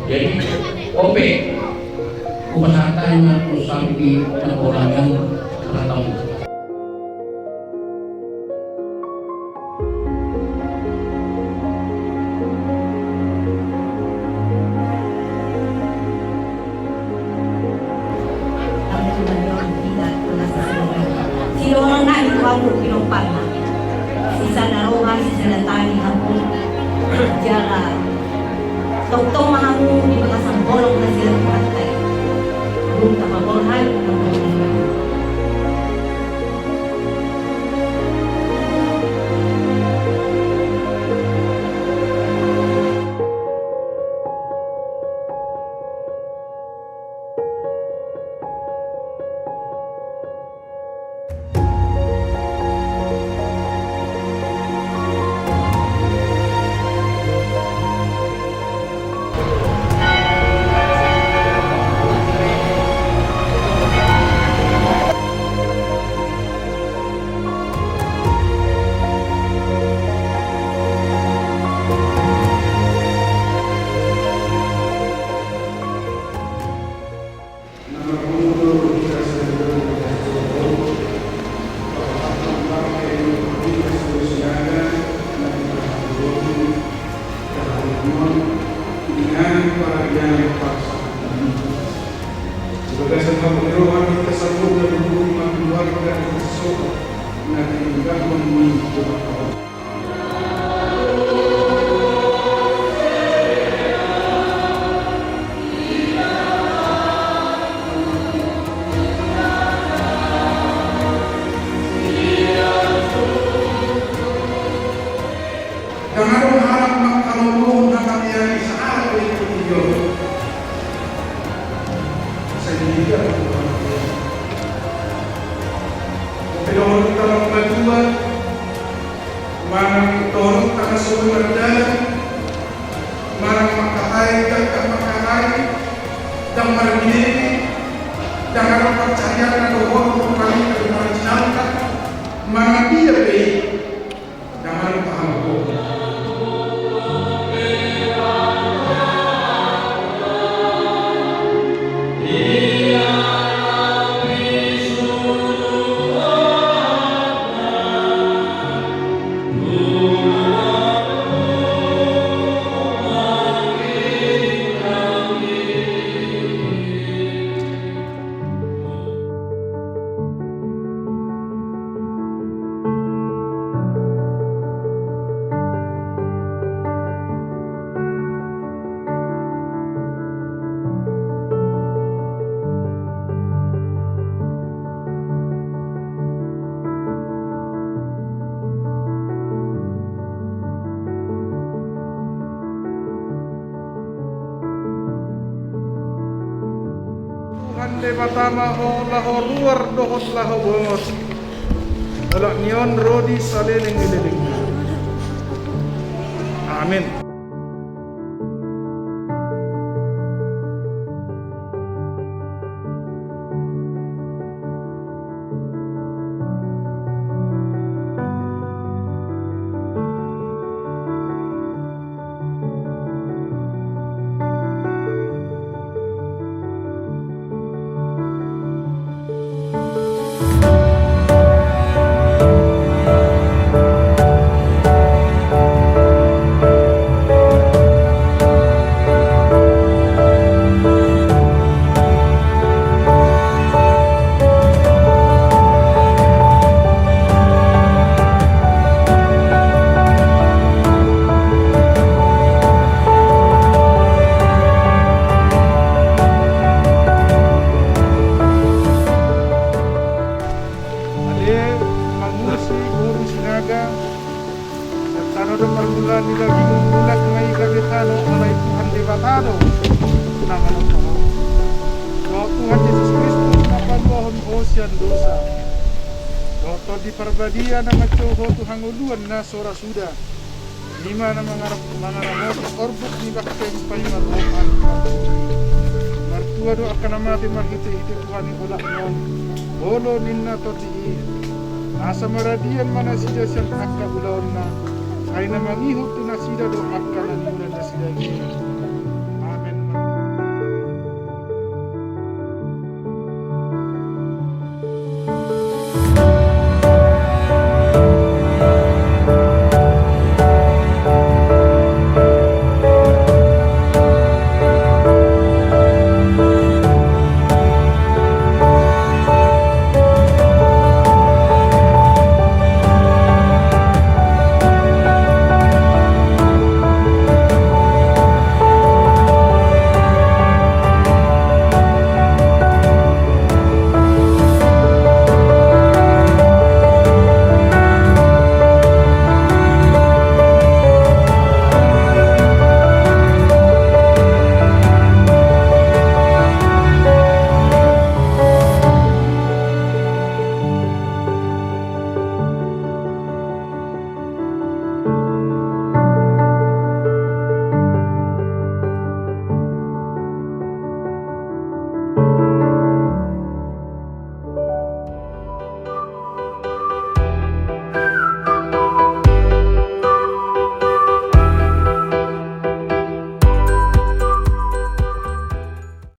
Jadi OP upasahan usang di pengulangan keraton. Sino orang nak ikaw pinumpan na. Sisa naruhan, sisa natani hapon. Jala. Tong-tong mahamu di mga sambolong na sila kumatay. Kung kapagolhan, sebagai sebuah penyeruan kita sambut dan menghubungi keluarga dan sesuatu yang tidak memenuhi jangan berharap kalau akan yang saat itu sehingga kalau kita membuat mana tolong tak semua berjalan mana makatai tak makatai dan margini jangan percaya pada orang kami terima mana dia baik jangan paham. Hande matama ho laho luar dohot laho bongos alak nion rodi saleleng ileleng. Amin. Tanah marmula nila ginulat may kakitano alay Tuhan debatado naman ang Panginoon. Doa Tuhan Yesus Kristus kapaluahon ho siyan dosa. Doa di perbadian na magcoho Tuhan uluan na sora suda. Lima na mga ramot orbuk ni bakteng payumaroan. Martua doa ka na mati mahiti-hiti Tuhan ni ulak nyon. Bolo ninna to di asa maradian mana sida siyang akka ulaon na ay na mangihot to na sida do akka na niulan na sida